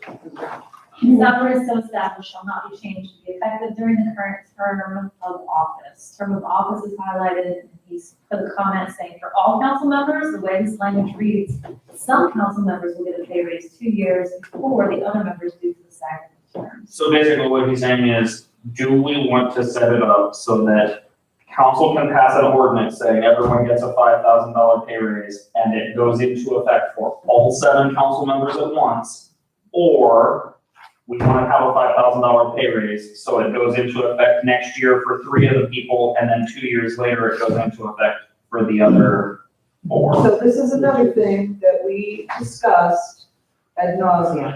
Salary so established shall not be changed to be effective during the current term of office. Term of office is highlighted, and he's put a comment saying for all council members, the way this language reads, some council members will get a pay raise 2 years before the other members due to the staggered terms. So basically what he's saying is, do we want to set it up so that council can pass an ordinance saying everyone gets a $5,000 pay raise and it goes into effect for all 7 council members at once? Or we want to have a $5,000 pay raise, so it goes into effect next year for 3 of the people, and then 2 years later it goes into effect for the other 4. So this is another thing that we discussed ad nauseam.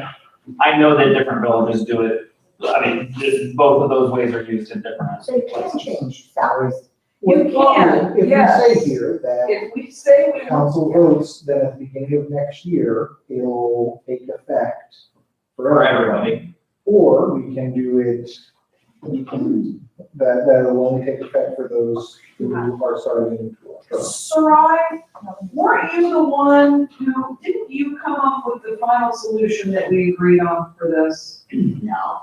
I know that different villages do it, I mean, both of those ways are used in different. So you can change salaries. You can, If yes. we say here that If we say we want. council votes, then at the beginning of next year, it'll take effect For everybody. Or we can do it, that'll only take effect for those who are starting into a term. Sarai, weren't you the one who, didn't you come up with the final solution that we agreed on for this? No,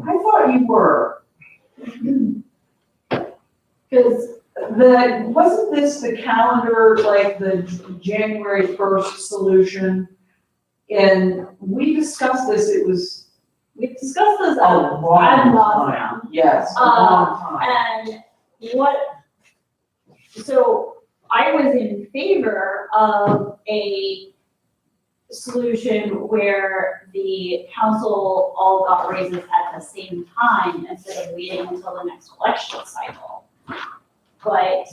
I thought you were. Because wasn't this the calendar, like the January 1st solution? And we discussed this, We discussed this a ad long nauseam. time. Yes, a long time. And so I was in favor of a solution where the council all got raises at the same time instead of waiting until the next election cycle. But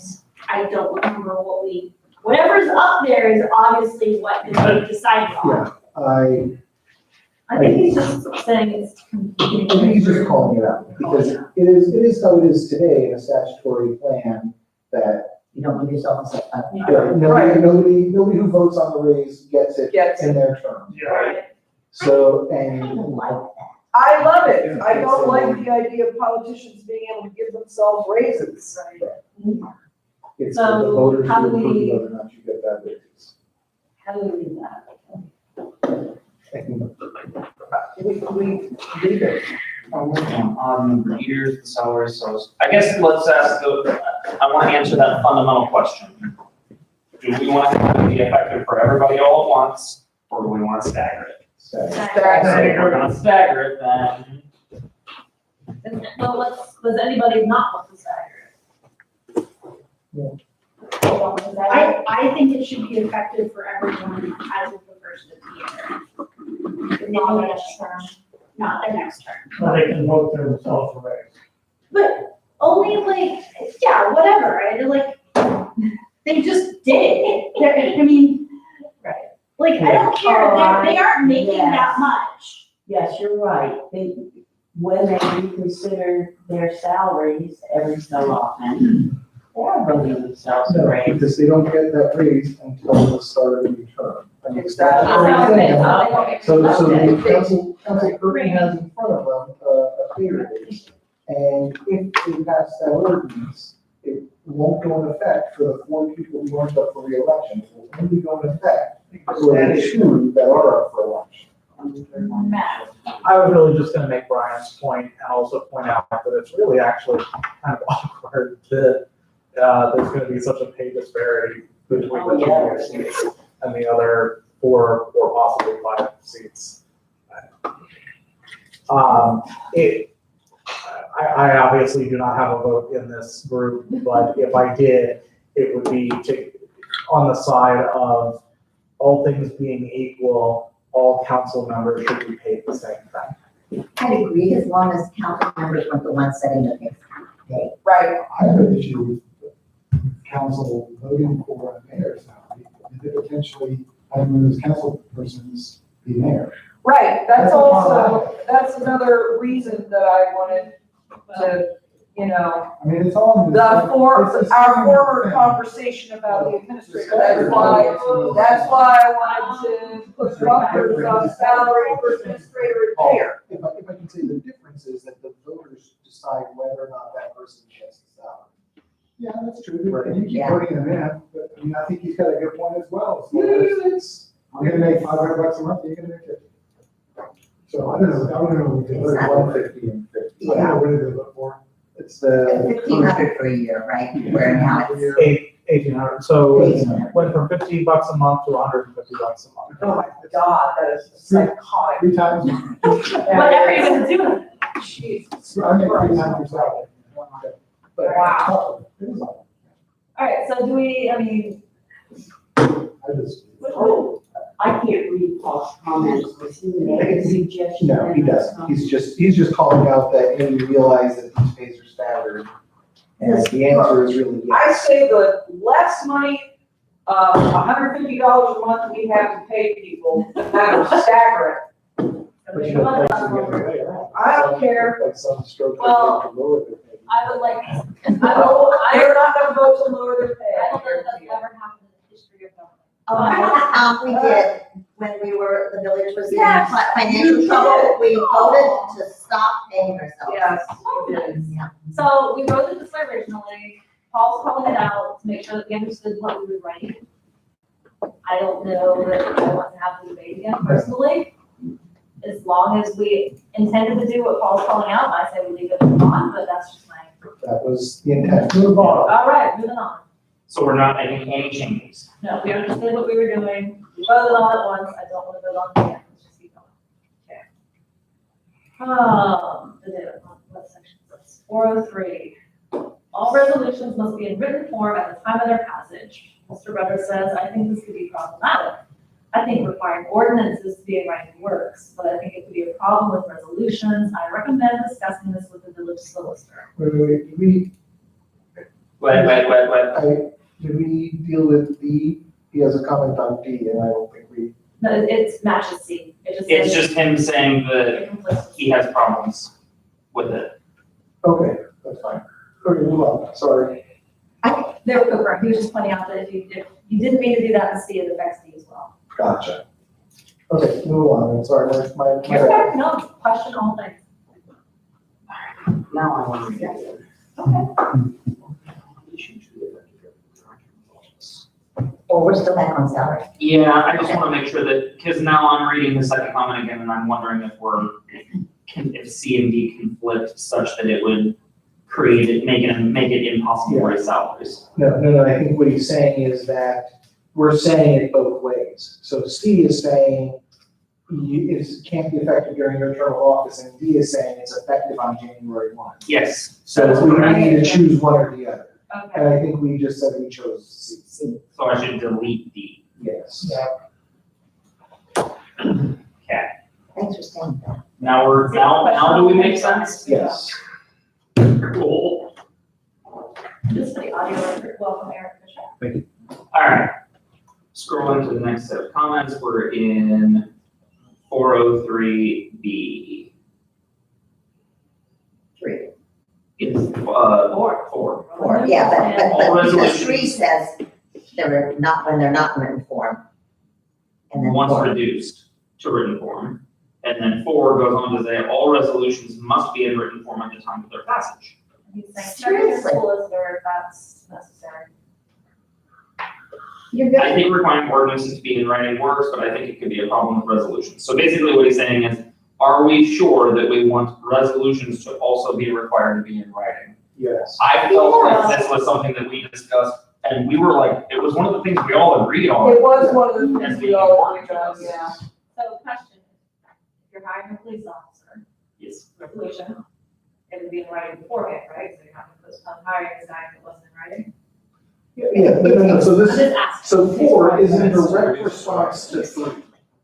I don't remember whatever's up there is obviously what we decided on. Yeah, I think he's just saying it's I competing. think he's just calling it out, because it is how it is today in a statutory plan that You don't give yourself a, nobody who votes on the raise gets it Gets in their term. Yeah. So, I and don't like that. I love it. I don't like the idea of politicians being able to give themselves raises. it's So, the voters how who do approve we- whether or not you get that raise. How do we do that? I can We leave it. On odd number of years, the salary, so I guess let's ask I want to answer that fundamental question. Do we want to have it be effective for everybody all at once, or do we want to stagger it? So if we're gonna stagger it, then Well, does anybody not want to stagger it? I think it should be effective for everyone as of the first of the year. Not the next term. Not their next term. So they can vote themselves a raise. But only like, yeah, whatever, right? Like, they just did. I mean, Right. like, I don't care, they aren't making Yes. that much. Yes, you're right. When they reconsider their salaries every so often, they are voting themselves a No, raise. because they don't get that raise until the start of the new term. I mean, Exactly. So the council currently has in front of them a pay raise. And if they pass that ordinance, it won't go in effect for the 4 people who aren't up for reelection. It will only go in effect for the 2 that are up for election. Matt. I was really just gonna make Brian's point and also point out that it's really actually kind of awkward that there's gonna be such a pay disparity between the 2 mayor seats and the other 4 or possibly 5 seats. I obviously do not have a vote in this group, but if I did, it would be on the side of all things being equal, all council members should be paid the same thing. I agree, as long as council members weren't the ones setting the pay. Right, I have an issue with council voting for a mayor's salary, and then potentially having one of those council persons be mayor. right, that's another reason that I wanted to, I mean, it's all. in our it's the former same thing. conversation about the administrator, that's why I wanted to put bumpers on salary for administrator and mayor. If I can say, the difference is that the voters decide whether or not that person gets the salary. Yeah, that's true, and you keep Yeah. voting him in, but, I mean, I think he's got a good point as well. I'm gonna make $500 a month, you're gonna make it. So I don't know what to vote, 150 and 50. I don't know what to vote for. It's the. 1,500 for a year, right, where now it's. 1,800, so it 1,800. went from $15 a month to $150 a month. Oh my God, that is psychotic. 3 times. Whatever you're gonna do. Jeez. I make 3 times your salary. But Wow. it is All right, so do we, I just. I can't read Paul's comments. Was he making a suggestion? No, he doesn't. He's just calling out that and you realize that these pays are staggered. And the answer is really I yes. say the less money, $150 a month we have to pay people, that will stagger it. But you don't think you're gonna pay, right? I don't care. Like some stroke. Well, lower their pay. I would like, No, they're not gonna vote to lower their pay. I don't know that that's ever happened in the history of government. We did, when the village was in Yes, financial you trouble, did. we voted to stop paying ourselves. Yes. Yeah. So we wrote it this way originally, Paul's calling it out to make sure that we understood what we were writing. I don't know that I want to have the debate again personally. As long as we intended to do what Paul's calling out, I say we leave it on, but that's just my. That was the intent. Move on. All right, moving on. so we're not making any changes. No, we understood what we were doing, we voted all at once, I don't want to vote on it again, let's just keep going. Okay. What section is this? 403. All resolutions must be in written form at the time of their passage. Mr. Rubber says, I think this could be problematic. I think requiring ordinances to be in writing works, but I think it could be a problem with resolutions. I recommend discussing this with the village solicitor. Wait, did we deal with D? He has a comment on D and I don't think we. No, it matches C. It just It's says just him saying that it conflicts. he has problems with it. Okay, that's fine. Okay, move on, sorry. They were correct. He was just pointing out that if you didn't mean to do that in C, it affects D as well. Gotcha. Okay, move on, I'm sorry, my. Okay, no, question all things. Now I want to get it. Or we're still back on salary. Yeah, I just wanna make sure that, cause now I'm reading the second comment again, and I'm wondering if if C and D conflict such that it would make it impossible to raise salaries. No, I think what he's saying is that we're saying it both ways. So C is saying it can't be effective during your term of office, and D is saying it's effective on January 1. Yes. So we need to choose one or the other. Okay. And I think we just said we chose C. So I should delete D. Yes. Okay, Thanks for saying that. now do we make sense? Yes. Cool. Just for the audio record, welcome Eric Fisher. Alright, scrolling to the next set of comments, we're in 403B. 3. It's, Four. 4. Or, yeah, but All because resolutions. 3 says they're not, when they're not in written form. And then Once 4. reduced to written form. And then 4 goes on to say, all resolutions must be in written form at the time of their passage. He's saying, check your Seriously? solicitor if that's necessary. You're good. I think requiring ordinances to be in writing works, but I think it could be a problem with resolutions. So basically what he's saying is, are we sure that we want resolutions to also be required to be in writing? Yes. I felt like this was something that we discussed, and we were like, it was one of the things we all agreed on. It was one of the As things being we all important agreed to on, us. yeah. So question, if you're hiring a police officer, Yes. resolution, it would be in writing beforehand, right? So you have to postpone hiring this guy if it wasn't in writing. Yeah, no, so I'm this, just asking. so 4 is in direct response to 3.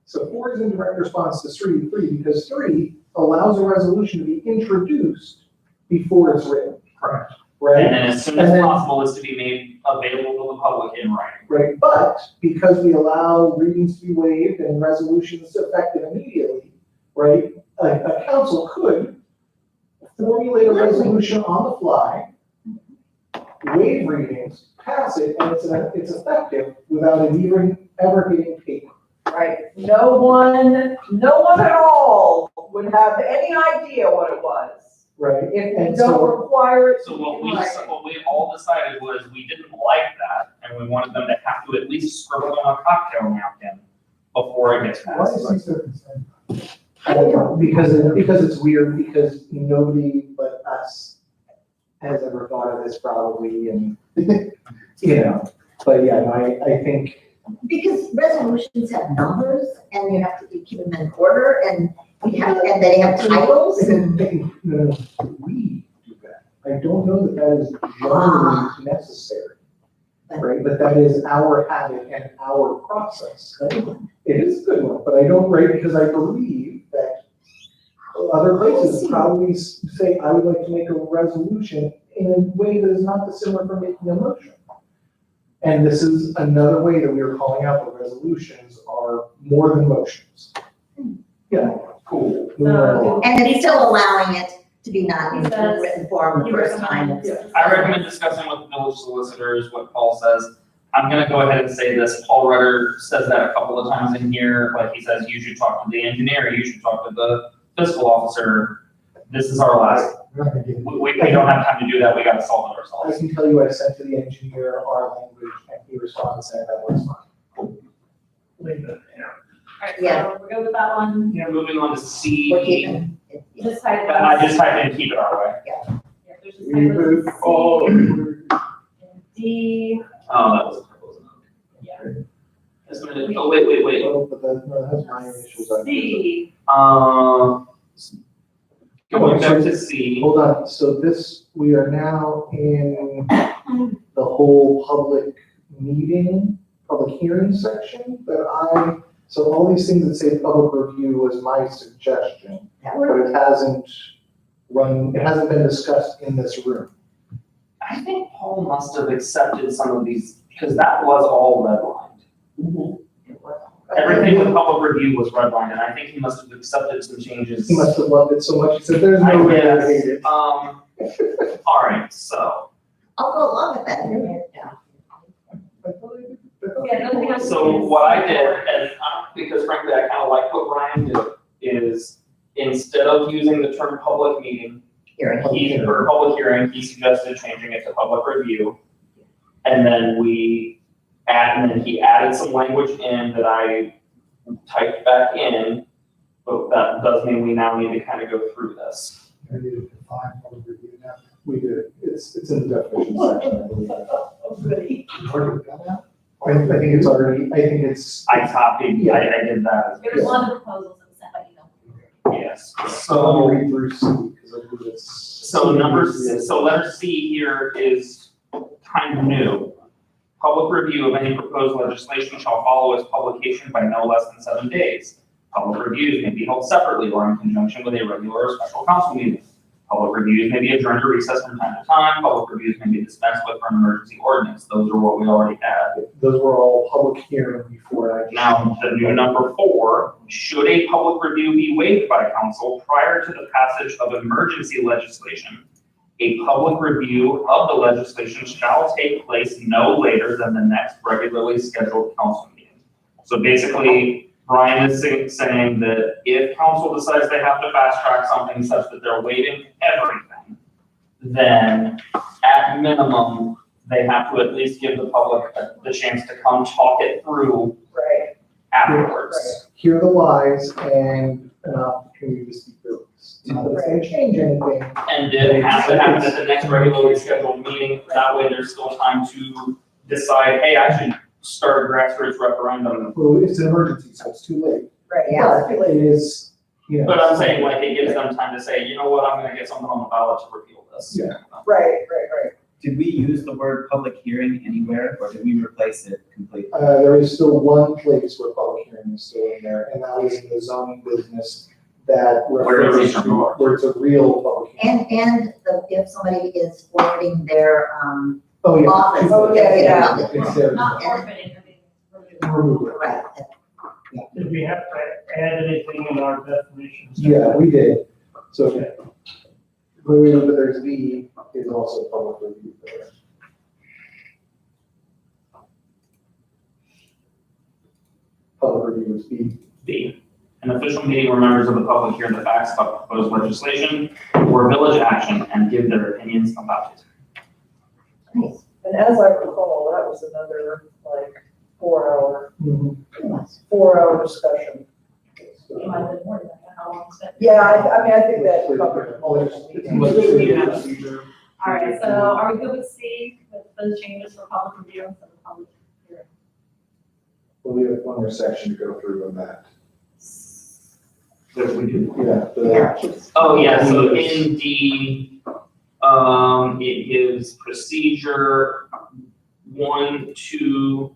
So 4 is in direct response to 3 because 3 allows a resolution to be introduced before it's written. Correct. Right? And then as soon And as then- possible, it's to be made available to the public in writing. Right, but because we allow readings to be waived and resolutions effective immediately, right? A council could formulate a resolution on the fly, waive readings, pass it, and it's effective without it even ever hitting paper. Right, no one at all would have any idea what it was. Right? If we And so- don't require it So to what be we, in writing. what we all decided was we didn't like that, and we wanted them to have to at least scribble on a cocktail napkin before it gets Why passed. is he so concerned? I don't know, because it's weird, because nobody but us has ever thought of this probably, and, you know, but yeah, no, I think, Because resolutions have numbers and you have to keep them in order and and they have titles and. no, we do that. I don't know that that is generally necessary, right? But that is our habit and our process. It is a good one, but I don't, right, because I believe that other places probably say, I would like to make a resolution in a way that is not dissimilar from making a motion. And this is another way that we are calling out that resolutions are more than motions. Yeah, cool. Moving right along. And it's still allowing it to be not in written form the He first time. recommends- I recommend discussing with village solicitors what Paul says. I'm gonna go ahead and say this, Paul Rutter says that a couple of times in here, like he says, you should talk to the engineer, you should talk to the fiscal officer. This is our last, We're not gonna get into we don't have time to do that, we gotta solve it I ourselves. can tell you I sent to the engineer our language and he responded saying that was fine. Leave it, yeah. Alright, Yeah. so we're good with that one. Yeah, moving on to C. We're keeping it. Just type. I just typed in keep it our way. Yeah, there's just We type move C forward. and D. Oh, that was a typo, wasn't it? Yeah. Just a minute, oh, wait. Well, but that has my initials on it. C. Going back to C. Hold on, so this, we are now in the whole public meeting, public hearing section so all these things that say public review was my suggestion, but it hasn't been discussed in this room. I think Paul must have accepted some of these, because that was all redlined. Everything with public review was redlined, and I think he must have accepted some changes. He must have loved it so much, he said, there's no way I hate it. All right, so, I'll go along with that. Yeah, nothing else. so what I did, and because frankly, I kind of like what Ryan did, is instead of using the term public meeting, or public hearing, he suggested changing it to public review. And then we And then he added some language in that I typed back in, but that does mean we now need to kind of go through this. I need to define public review now. We did, it's in the definition section, I believe. Goody. You've already done that? I think it's already, I think it's, I copied, I did that, It was one of the proposals that was sent by email. yes. I'll So, read through C, because I believe it's. so letter C here is kind of new. Public review of any proposed legislation shall follow its publication by no less than 7 days. Public reviews may be held separately or in conjunction with a regular or special council meeting. Public reviews may be adjourned or recessed from time to time. Public reviews may be dispensed with for an emergency ordinance. Those are what we already had. Those were all public hearing before I. Now, the new number 4, should a public review be waived by council prior to the passage of emergency legislation, a public review of the legislation shall take place no later than the next regularly scheduled council meeting. So basically, Brian is saying that if council decides they have to fast track something such that they're waiving everything, then at minimum, they have to at least give the public the chance to come talk it through Right. afterwards. Hear the whys and an opportunity to speak their piece. Not that it's gonna change anything. And it has to happen at the next regularly scheduled meeting. That way there's still time to decide, hey, I should start a grassroots referendum. Well, it's an emergency, so it's too late. Right. Yeah. But it is, you know. But I'm saying, like, it gives them time to say, you know what, I'm gonna get something on the ballot to repeal this. Yeah. Right. Did we use the word public hearing anywhere, or did we replace it completely? There is still one place where public hearing is still in there, and that was in the zoning business that Where it refers is to, more. where it's a real public hearing. And if somebody is forwarding their, Oh, yeah. office. Oh, yeah. It's there. Not forfeiting, I mean, Remove it. Right. Did we have to add anything in our definitions? Yeah, we did. So, when we look at there's B, is also public review there. Public review is B. B, an official meeting where members of the public hear the facts about proposed legislation or village action and give their opinions about it. Nice. And as I recall, that was another like 4 hour discussion. it might have been more than that, how long it's been. Yeah, I mean, I think that covered all It's- the it's meetings. procedure. All right, so are we good with C, with those changes for public review and for the public hearing? Well, we have one more section to go through on that. What we do? Yeah, Yeah. Oh, yeah, so in D, it gives procedure 1, 2,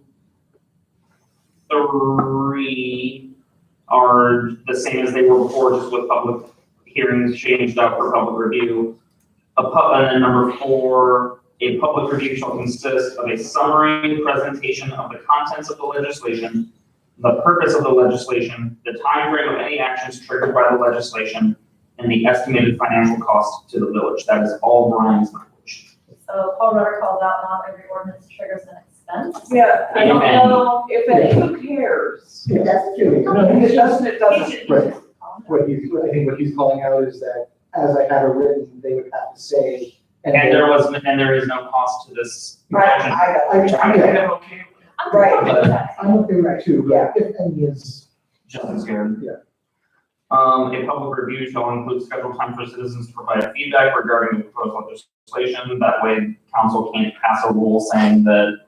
3 are the same as they were before, just with public hearings changed up for public review. And then number 4, a public review shall consist of a summary presentation of the contents of the legislation, the purpose of the legislation, the timeframe of any actions triggered by the legislation, and the estimated financial cost to the village. That is all Brian's language. So Paul Rutter called out not every ordinance triggers an expense. Yeah, I don't Amen. know. If it, who cares? That's true. If it doesn't, it He doesn't. should- Right. he should call him. I think what he's calling out is that as I had it written, they would have to say. And there is no cost to this. right, revision. I got it. I'm kind of okay with I'm Right. good with that. I'm okay with it too, but if any is, just as good. Yeah. A public review shall include scheduled time for citizens to provide feedback regarding the proposed legislation. That way, council can't pass a rule saying that,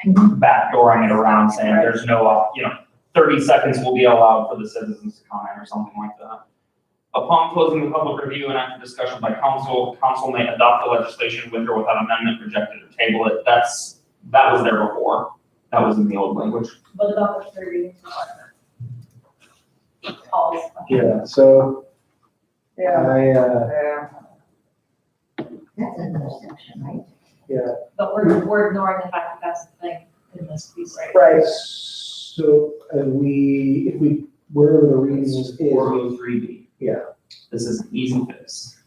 backdooring it around saying there's no, 30 seconds will be allowed for the citizens to comment or something like that. Upon closing the public review and after discussion by council, council may adopt the legislation with or without amendment, reject it, or table it. That was there before. That was in the old language. What about the 3 readings requirement? Paul's question. yeah, so Yeah, I, yeah. That's another section, right? But we're ignoring the fact that that's the thing in this piece, right? Right. so, if we, wherever the readings is, 403B. Yeah. This is an easy fix.